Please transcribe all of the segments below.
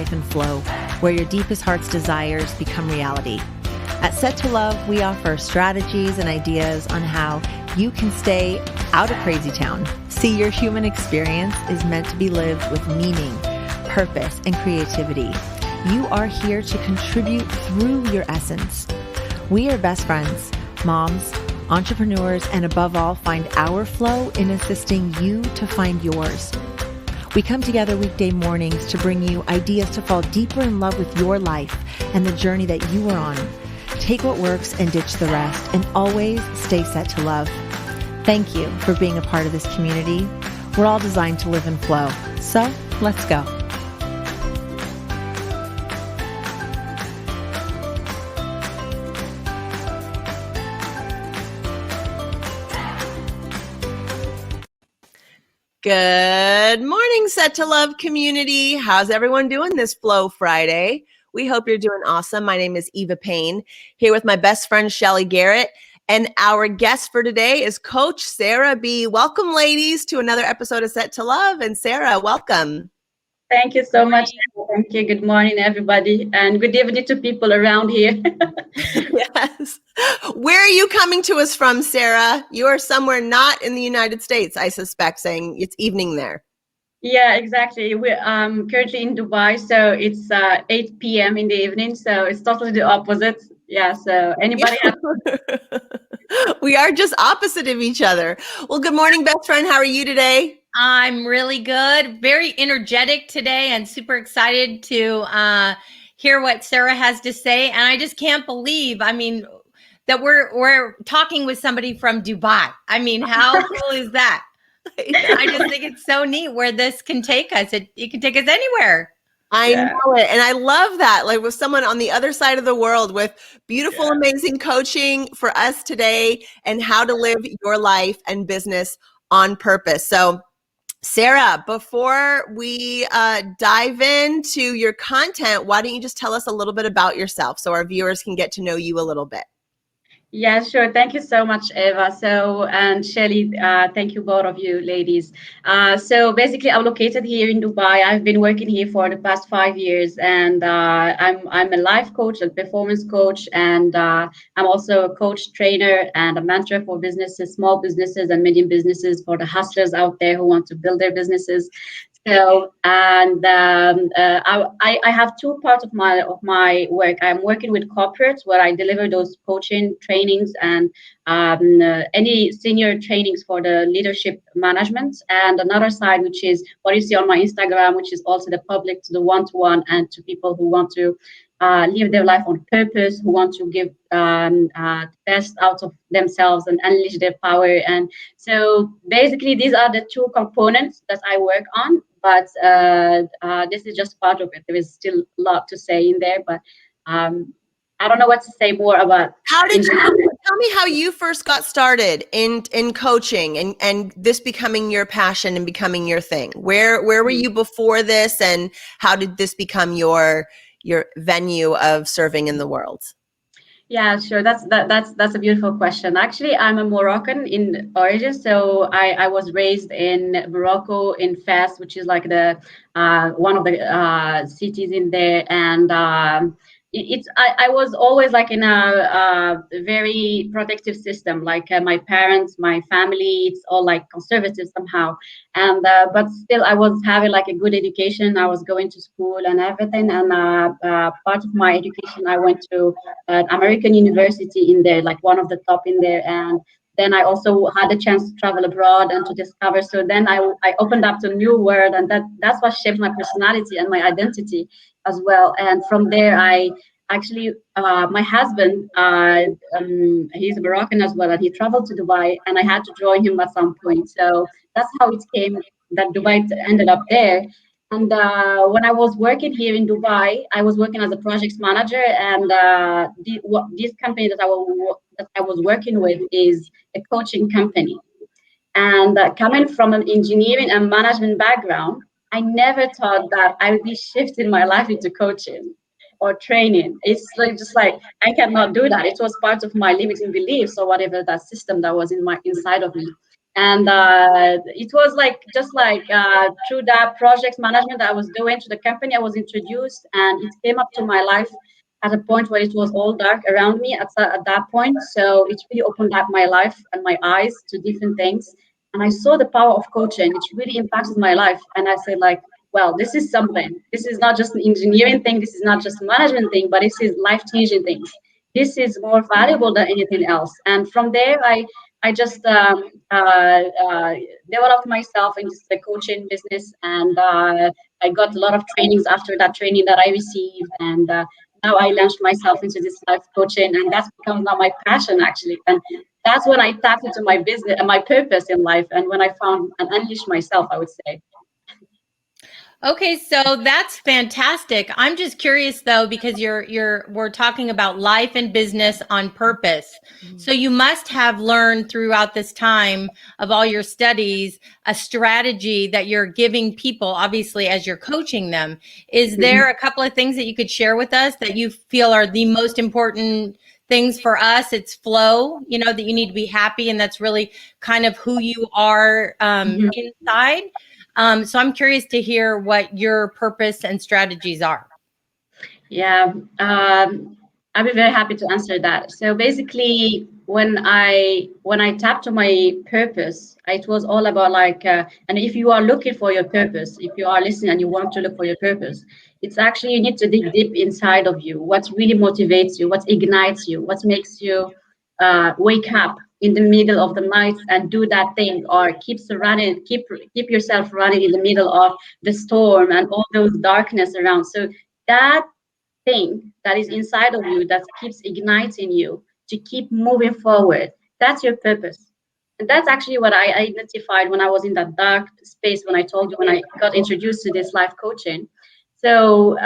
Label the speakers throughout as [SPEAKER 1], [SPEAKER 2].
[SPEAKER 1] life in flow, where your deepest heart's desires become reality. At Set to Love, we offer strategies and ideas on how you can stay out of crazy town. See, your human experience is meant to be lived with meaning, purpose, and creativity. You are here to contribute through your essence. We are best friends, moms, entrepreneurs, and above all, find our flow in assisting you to find yours. We come together weekday mornings to bring you ideas to fall deeper in love with your life and the journey that you are on. Take what works and ditch the rest, and always stay set to love. Thank you for being a part of this community. We're all designed to live in flow. So let's go. Good morning, Set to Love community. How's everyone doing this Flow Friday? We hope you're doing awesome. My name is Eva Payne, here with my best friend, Shelly Garrett. And our guest for today is Coach Sarah B. Welcome, ladies, to another episode of Set to Love. And Sarah, welcome.
[SPEAKER 2] Thank you so much. Thank you. Good morning, everybody. And good evening to people around here.
[SPEAKER 1] Yes. Where are you coming to us from, Sarah? You are somewhere not in the United States, I suspect, saying it's evening there.
[SPEAKER 2] Yeah, exactly. We're currently in Dubai, so it's 8 p.m. in the evening. So it's totally the opposite. Yeah, so anybody
[SPEAKER 1] We are just opposite of each other. Well, good morning, best friend. How are you today?
[SPEAKER 3] I'm really good, very energetic today, and super excited to hear what Sarah has to say. And I just can't believe, that we're talking with somebody from Dubai. I mean, how cool is that? I just think it's so neat where this can take us. It can take us anywhere.
[SPEAKER 1] I know it. And I love that. Like with someone on the other side of the world with beautiful, amazing coaching for us today and how to live your life and business on purpose. So Sarah, before we dive into your content, why don't you just tell us a little bit about yourself so our viewers can get to know you a little bit?
[SPEAKER 2] Yeah, sure. Thank you so much, Eva. And Shelly, thank you both of you ladies. So basically, I'm located here in Dubai. I've been working here for the past 5 years, and I'm a life coach, a performance coach, and I'm also a coach, trainer, and a mentor for businesses, small businesses and medium businesses, for the hustlers out there who want to build their businesses. So, and I have two parts of my work. I'm working with corporates where I deliver those coaching trainings and any senior trainings for the leadership management. And another side, which is what you see on my Instagram, which is also the public, to the one-to-one, and to people who want to live their life on purpose, who want to give the best out of themselves and unleash their power. And so basically, these are the two components that I work on. But this is just part of it. There is still a lot to say in there, but I don't know what to say more about.
[SPEAKER 1] Tell me how you first got started in coaching and this becoming your passion and becoming your thing? Where were you before this, and how did this become your venue of serving in the world?
[SPEAKER 2] Yeah, sure. That's a beautiful question. Actually, I'm a Moroccan in origin, so I was raised in Morocco, in Fes, which is like the one of the cities in there, and I was always like in a very protective system. Like my parents, my family, it's all like conservative somehow, and but still I was having like a good education. I was going to school and everything, and part of my education I went to an American university in there, like one of the top in there, and then I also had a chance to travel abroad and to discover. So then I opened up to a new world, and that's what shaped my personality and my identity as well. And from there, I actually, my husband, he's Moroccan as well, and he traveled to Dubai, and I had to join him at some point. So that's how it came that Dubai ended up there. And when I was working here in Dubai, I was working as a projects manager, and this company that I was working with is a coaching company. And coming from an engineering and management background, I never thought that I would be shifting my life into coaching or training. It's like just like I cannot do that. It was part of my limiting beliefs or whatever that system that was inside of me. And it was like just like through that project management that I was doing to the company, I was introduced, and it came up to my life at a point where it was all dark around me at that point. So it really opened up my life and my eyes to different things. And I saw the power of coaching. It really impacted my life. And I said, like, well, this is something. This is not just an engineering thing. This is not just a management thing, but this is life-changing things. This is more valuable than anything else. And from there, I just developed myself into the coaching business, and I got a lot of trainings after that training that I received, and now I launched myself into this life coaching, and that's become now my passion actually. And that's when I tapped into my business and my purpose in life, and when I found and unleashed myself, I would say.
[SPEAKER 3] Okay, so that's fantastic. I'm just curious though, because we're talking about life and business on purpose. So you must have learned throughout this time of all your studies a strategy that you're giving people, obviously, as you're coaching them. Is there a couple of things that you could share with us that you feel are the most important things for us? It's flow, that you need to be happy, and that's really kind of who you are inside. So I'm curious to hear what your purpose and strategies are.
[SPEAKER 2] Yeah, I'd be very happy to answer that. So basically, when I tapped to my purpose, it was all about like, and if you are looking for your purpose, if you are listening and you want to look for your purpose, it's actually you need to dig deep inside of you. What really motivates you? What ignites you? What makes you wake up in the middle of the night and do that thing, or keep yourself running in the middle of the storm and all those darkness around. So that thing that is inside of you that keeps igniting you to keep moving forward, that's your purpose. And that's actually what I identified when I was in that dark space, when I told you when I got introduced to this life coaching. So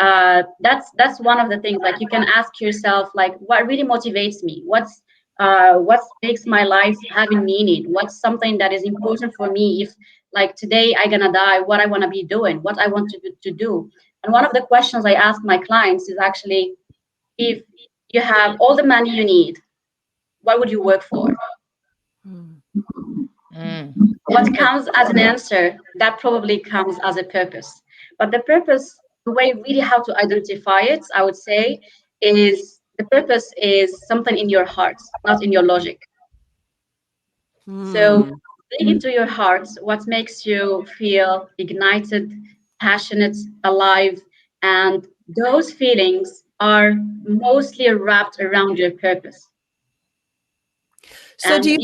[SPEAKER 2] that's one of the things, like you can ask yourself, like, what really motivates me? What makes my life having meaning? What's something that is important for me? If like today I gonna die, what I want to be doing, what I want to do. And one of the questions I ask my clients is actually, if you have all the money you need, what would you work for? What comes as an answer, that probably comes as a purpose. But the purpose, the way really how to identify it, I would say, is the purpose is something in your heart, not in your logic. So dig into your heart, what makes you feel ignited, passionate, alive, and those feelings are mostly wrapped around your purpose.
[SPEAKER 4] So do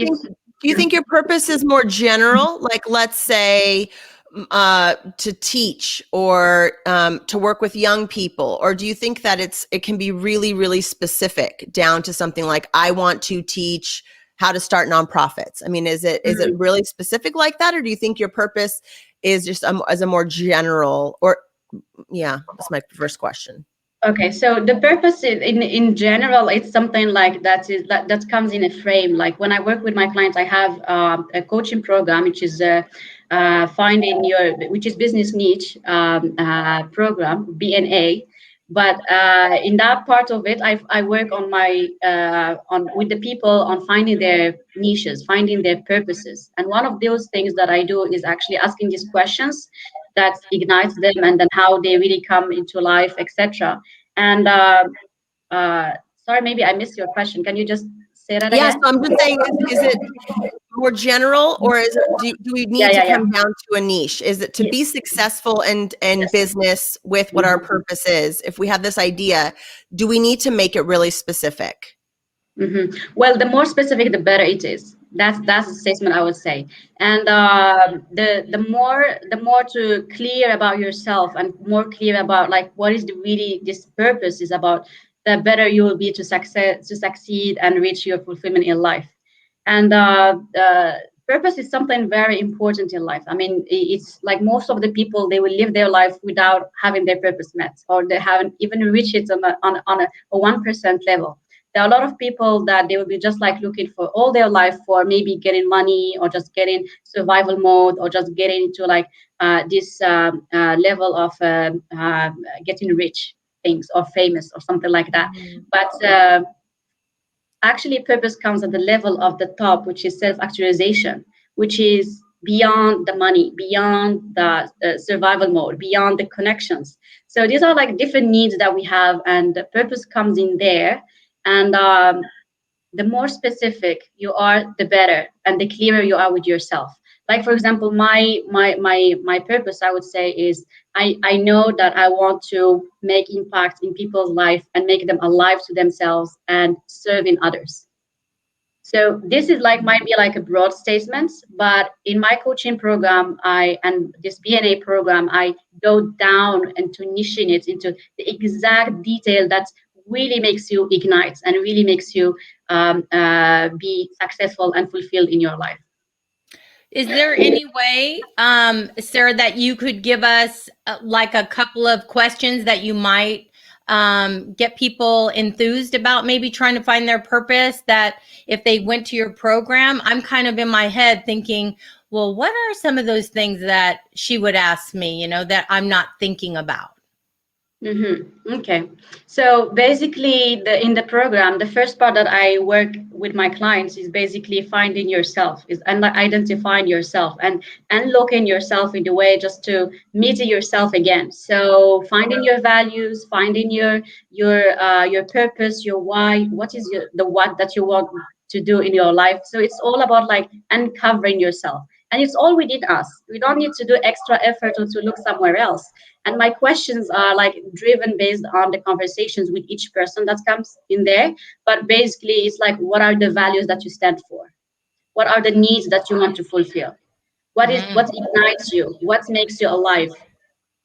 [SPEAKER 4] you think your purpose is more general? Like, let's say to teach or to work with young people, or do you think that it can be really, really specific down to something like, I want to teach how to start nonprofits? I mean, is it really specific like that, or do you think your purpose is just as a more general? Or that's my first question.
[SPEAKER 2] Okay, so the purpose in general, it's something like that comes in a frame. Like when I work with my clients, I have a coaching program, which is which is business niche program, BNA. But in that part of it, I work on with the people on finding their niches, finding their purposes. And one of those things that I do is actually asking these questions that ignites them, and then how they really come into life, etc. And sorry, maybe I missed your question. Can you just say that again?
[SPEAKER 4] Yes, I'm just saying, is it more general, or is it, do we need to come down to a niche? Is it to be successful in business with what our purpose is? If we have this idea, do we need to make it really specific?
[SPEAKER 2] Well, the more specific, the better it is. That's the statement I would say. And the more to clear about yourself and more clear about like what is this purpose is about, the better you will be to succeed and reach your fulfillment in life. And purpose is something very important in life. I mean, it's like most of the people, they will live their life without having their purpose met, or they haven't even reached it on a 1% level. There are a lot of people that they will be just like looking for all their life for maybe getting money, or just getting survival mode, or just getting into like this level of getting rich things, or famous, or something like that. But actually purpose comes at the level of the top, which is self-actualization, which is beyond the money, beyond the survival mode, beyond the connections. So these are like different needs that we have, and the purpose comes in there. And the more specific you are, the better, and the clearer you are with yourself. Like for example, my purpose, I would say, is I know that I want to make impact in people's life and make them alive to themselves and serving others. So this is like might be like a broad statement, but in my coaching program, and this BNA program, I go down into niching it into the exact detail that really makes you ignite and really makes you be successful and fulfilled in your life.
[SPEAKER 3] Is there any way, Sarah, that you could give us like a couple of questions that you might get people enthused about maybe trying to find their purpose, that if they went to your program? I'm kind of in my head thinking, well, what are some of those things that she would ask me, you know, that I'm not thinking about?
[SPEAKER 2] Okay. So basically, in the program, the first part that I work with my clients is basically finding yourself, is identifying yourself and unlocking yourself in the way just to meet yourself again. So finding your values, finding your purpose, your why, what is the what that you want to do in your life. So it's all about like uncovering yourself. And it's all within us. We don't need to do extra effort or to look somewhere else. And my questions are like driven based on the conversations with each person that comes in there. But basically, it's like, what are the values that you stand for? What are the needs that you want to fulfill? What ignites you? What makes you alive?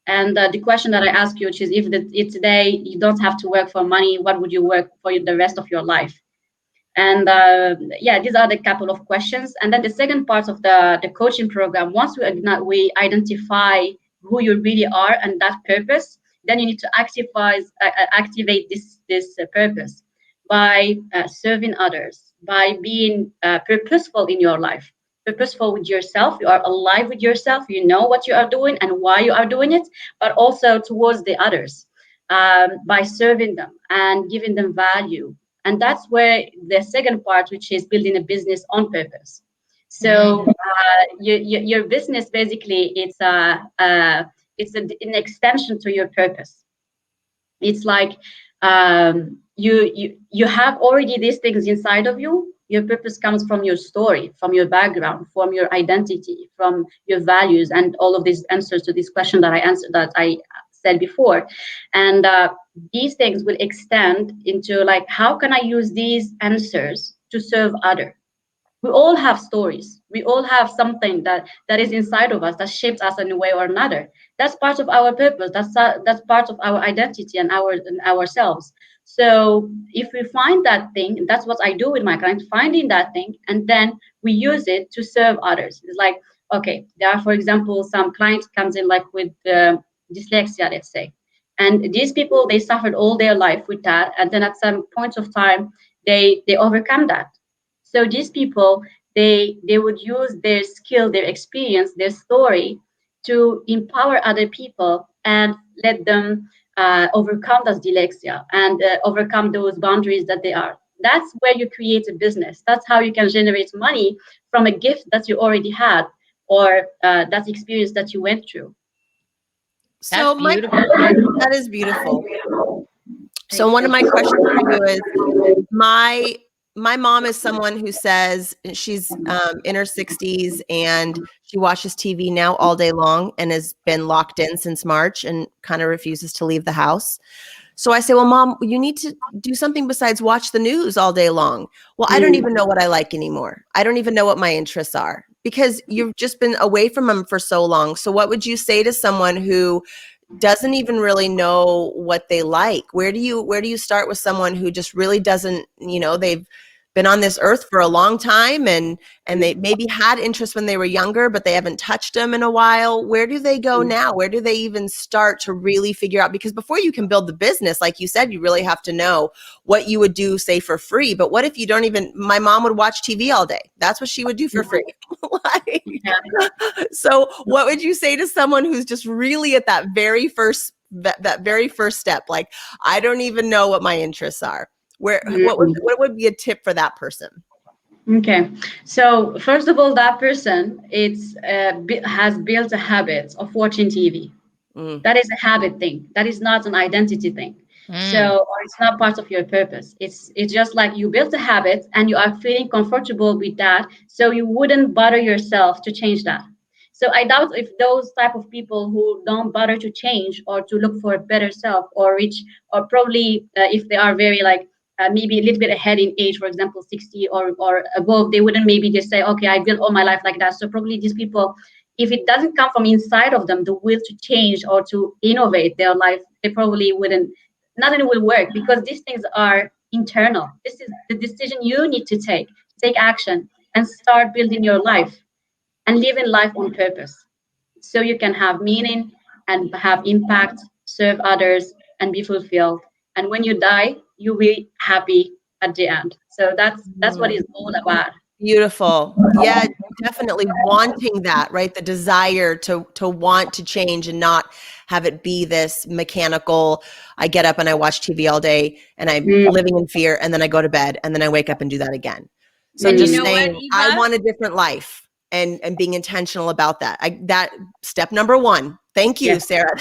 [SPEAKER 2] And the question that I ask you, which is, if today you don't have to work for money, what would you work for the rest of your life? And these are the couple of questions. And then the second part of the coaching program, once we identify who you really are and that purpose, then you need to activate this purpose by serving others, by being purposeful in your life, purposeful with yourself. You are alive with yourself. You know what you are doing and why you are doing it, but also towards the others, by serving them and giving them value. And that's where the second part, which is building a business on purpose. So your business, basically, it's an extension to your purpose. It's like you have already these things inside of you. Your purpose comes from your story, from your background, from your identity, from your values, and all of these answers to this question that I said before. And these things will extend into like, how can I use these answers to serve others? We all have stories. We all have something that is inside of us that shapes us in a way or another. That's part of our purpose. That's part of our identity and ourselves. So if we find that thing, that's what I do with my clients, finding that thing, and then we use it to serve others. It's like, okay, there are, for example, some clients comes in like with dyslexia, let's say. And these people, they suffered all their life with that. And then at some point of time, they overcome that. So these people, they would use their skill, their experience, their story to empower other people and let them overcome that dyslexia and overcome those boundaries that they are. That's where you create a business. That's how you can generate money from a gift that you already had, or that experience that you went through.
[SPEAKER 4] So that is beautiful. So one of my questions for you is, my mom is someone who says she's in her 60s and she watches TV now all day long and has been locked in since March and kind of refuses to leave the house. So I say, well, Mom, you need to do something besides watch the news all day long. Well, I don't even know what I like anymore. I don't even know what my interests are, because you've just been away from them for so long. So what would you say to someone who doesn't even really know what they like? Where do you start with someone who just really doesn't, they've been on this earth for a long time and they maybe had interest when they were younger, but they haven't touched them in a while? Where do they go now? Where do they even start to really figure out? Because before you can build the business, like you said, you really have to know what you would do, say, for free. But what if you don't even, my mom would watch TV all day. That's what she would do for free. So what would you say to someone who's just really at that very first step? Like, I don't even know what my interests are. What would be a tip for that person?
[SPEAKER 2] Okay, so first of all, that person has built a habit of watching TV.
[SPEAKER 4] Mm.
[SPEAKER 2] That is a habit thing. That is not an identity thing. So, or it's not part of your purpose. It's just like you built a habit and you are feeling comfortable with that. So you wouldn't bother yourself to change that. So I doubt if those type of people who don't bother to change or to look for a better self or reach, or probably if they are very like maybe a little bit ahead in age, for example, 60 or above, they wouldn't maybe just say, okay, I built all my life like that. So probably these people, if it doesn't come from inside of them, the will to change or to innovate their life, they probably wouldn't, nothing will work because these things are internal. This is the decision you need to take action and start building your life and living life on purpose so you can have meaning and have impact, serve others and be fulfilled. And when you die, you'll be happy at the end. So that's what it's all about.
[SPEAKER 4] Beautiful. Yeah, definitely wanting that, right? The desire to want to change and not have it be this mechanical, I get up and I watch TV all day and I'm living in fear and then I go to bed and then I wake up and do that again. So
[SPEAKER 3] And
[SPEAKER 4] just
[SPEAKER 3] you know
[SPEAKER 4] saying,
[SPEAKER 3] what,
[SPEAKER 4] I
[SPEAKER 3] Eva?
[SPEAKER 4] want a different life and being intentional about that. That step number one. Thank you,
[SPEAKER 2] Yes.
[SPEAKER 4] Sarah.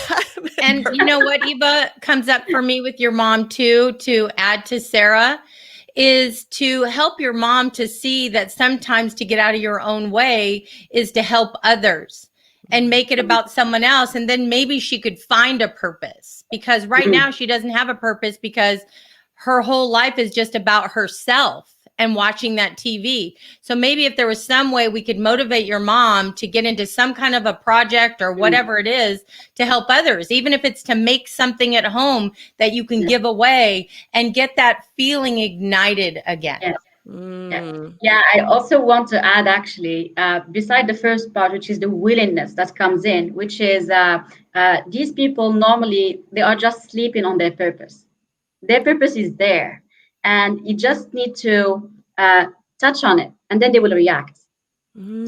[SPEAKER 3] And you know what, Eva, comes up for me with your mom too, to add to Sarah, is to help your mom to see that sometimes to get out of your own way is to help others and make it about someone else. And then maybe she could find a purpose, because right now she doesn't have a purpose because her whole life is just about herself and watching that TV. So maybe if there was some way we could motivate your mom to get into some kind of a project or whatever it is to help others, even if it's to make something at home that you can give away and get that feeling ignited again.
[SPEAKER 2] Yes. Yeah, I also want to add actually, beside the first part, which is the willingness that comes in, which is these people normally, they are just sleeping on their purpose. Their purpose is there, and you just need to touch on it, and then they will react.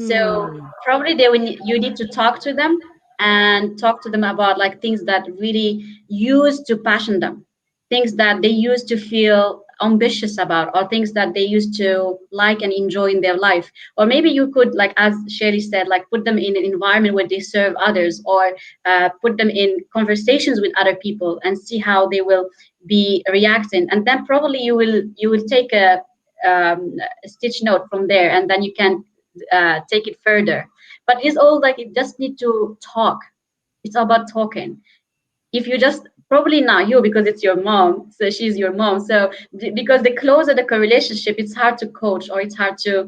[SPEAKER 2] So probably you need to talk to them and talk to them about like things that really used to passion them, things that they used to feel ambitious about, or things that they used to like and enjoy in their life. Or maybe you could, like as Sherry said, like put them in an environment where they serve others, or put them in conversations with other people and see how they will be reacting. And then probably you will take a stitch note from there, and then you can take it further. But it's all like, you just need to talk. It's about talking. If you just, probably not you because it's your mom, so she's your mom, so because the closer the relationship, it's hard to coach, or it's hard to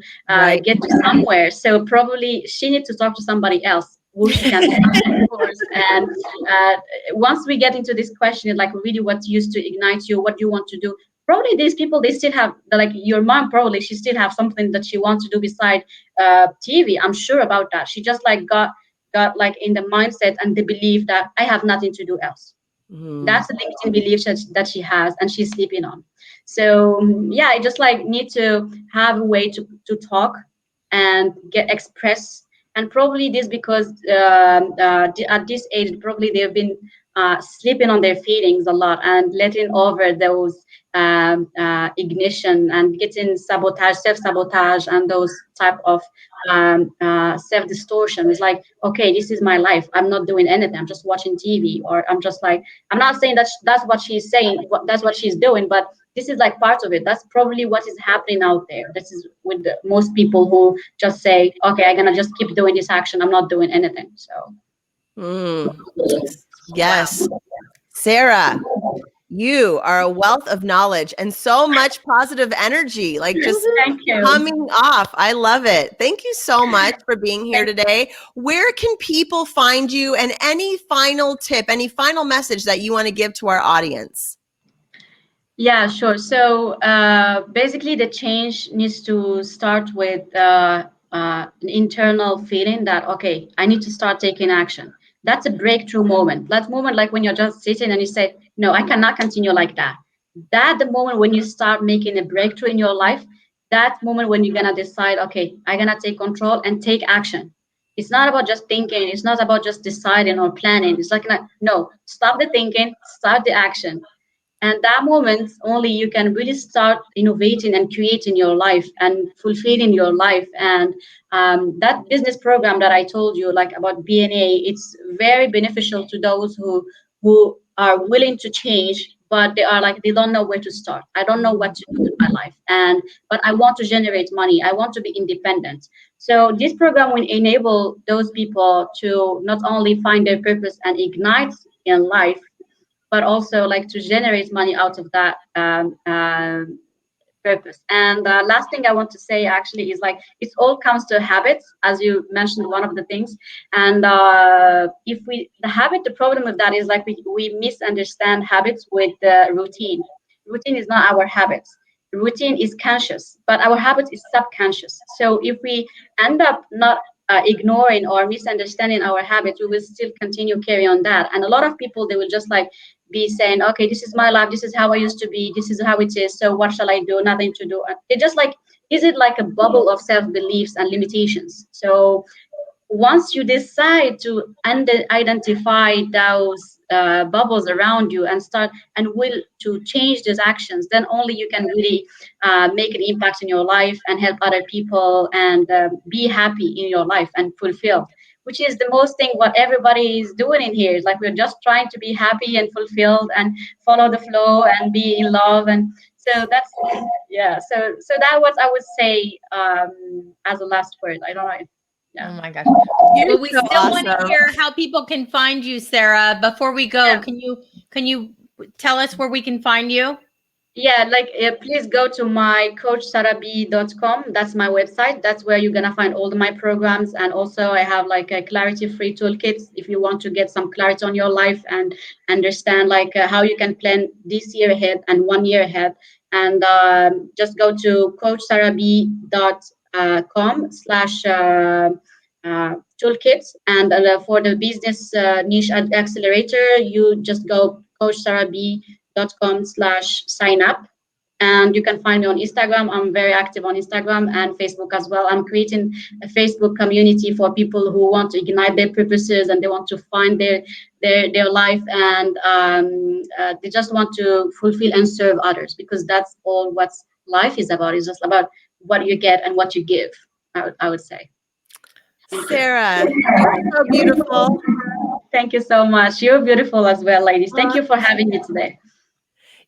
[SPEAKER 2] get to somewhere. So probably she needs to talk to somebody else who she can of course. And once we get into this question, like really what used to ignite you, what you want to do, probably these people, they still have, like your mom, probably she still have something that she wants to do beside TV. I'm sure about that. She just like got like in the mindset and the belief that I have nothing to do else. That's the limiting belief that she has and she's sleeping on. So yeah, I just like need to have a way to talk and get express. And probably this because at this age, probably they've been sleeping on their feelings a lot and letting over those ignition and getting self-sabotage, and those type of self-distortion. It's like, okay, this is my life. I'm not doing anything. I'm just watching TV, or I'm just like, I'm not saying that's what she's saying, that's what she's doing, but this is like part of it. That's probably what is happening out there. This is with most people who just say, okay, I'm gonna just keep doing this action. I'm not doing anything. So.
[SPEAKER 4] Yes. Sarah, you are a wealth of knowledge and so much positive energy, like just coming off. I love it. Thank you so much for being here today. Where can people find you, and any final tip, any final message that you want to give to our audience?
[SPEAKER 2] Yeah, sure. So basically the change needs to start with an internal feeling that, okay, I need to start taking action. That's a breakthrough moment. That moment, like when you're just sitting and you say, no, I cannot continue like that. That the moment when you start making a breakthrough in your life, that moment when you're going to decide, okay, I'm going to take control and take action. It's not about just thinking. It's not about just deciding or planning. It's like, no, stop the thinking, start the action. And that moment only you can really start innovating and creating your life and fulfilling your life. And that business program that I told you, like about BNA, it's very beneficial to those who are willing to change, but they are like, they don't know where to start. I don't know what to do with my life, but I want to generate money. I want to be independent. So this program will enable those people to not only find their purpose and ignite in life, but also like to generate money out of that purpose. And last thing I want to say actually is like, it all comes to habits, as you mentioned, one of the things. And if the problem with that is like we misunderstand habits with routine. Routine is not our habits. Routine is conscious, but our habit is subconscious. So if we end up not ignoring or misunderstanding our habits, we will still continue carry on that. And a lot of people, they will just like be saying, okay, this is my life, this is how I used to be, this is how it is, so what shall I do? Nothing to do. They just like, is it like a bubble of self-beliefs and limitations? So once you decide to identify those bubbles around you and start and will to change those actions, then only you can really make an impact in your life and help other people and be happy in your life and fulfilled, which is the most thing what everybody is doing in here. Is like we're just trying to be happy and fulfilled and follow the flow and be in love. And so that's, yeah, so that was, I would say, as a last word. I don't know if, yeah.
[SPEAKER 3] Oh my gosh.
[SPEAKER 4] You're
[SPEAKER 3] Well, we
[SPEAKER 4] so
[SPEAKER 3] still want to
[SPEAKER 4] awesome.
[SPEAKER 3] hear how people can find you, Sarah. Before we go,
[SPEAKER 2] Yeah.
[SPEAKER 3] can you tell us where we can find you?
[SPEAKER 2] Yeah, like please go to my coachsarahb.com. That's my website. That's where you're gonna find all of my programs. And also I have like a clarity free toolkits if you want to get some clarity on your life and understand like how you can plan this year ahead and 1 year ahead. And just go to coachsarahb.com/toolkits. And for the business niche accelerator, you just go coachsarahb.com/sign up, and you can find me on Instagram. I'm very active on Instagram and Facebook as well. I'm creating a Facebook community for people who want to ignite their purposes and they want to find their life, and they just want to fulfill and serve others, because that's all what life is about. It's just about what you get and what you give, I would say.
[SPEAKER 4] Sarah, you're so beautiful.
[SPEAKER 2] Thank you so much. You're beautiful as well, ladies. Thank you for having me today.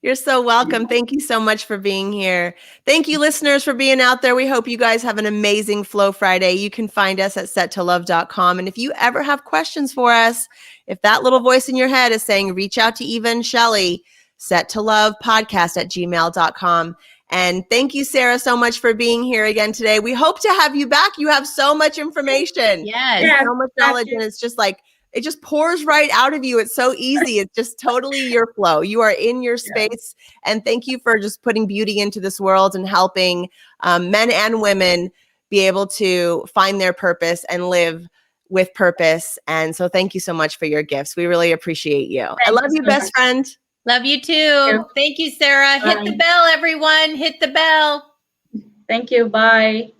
[SPEAKER 4] You're so welcome. Thank you so much for being here. Thank you, listeners, for being out there. We hope you guys have an amazing Flow Friday. You can find us at settolove.com. And if you ever have questions for us, if that little voice in your head is saying, reach out to Eva and Shelly, settolovepodcast@gmail.com. And thank you, Sarah, so much for being here again today. We hope to have you back. You have so much information.
[SPEAKER 3] Yes.
[SPEAKER 2] Yeah.
[SPEAKER 4] So much knowledge, and it's just like, it just pours right out of you. It's so easy. It's just totally your flow. You are in your space. And thank you for just putting beauty into this world and helping men and women be able to find their purpose and live with purpose. And so thank you so much for your gifts. We really appreciate you. I love you, best friend.
[SPEAKER 3] Love you too. Thank you, Sarah. Hit the bell, everyone. Hit the bell.
[SPEAKER 2] Thank you. Bye.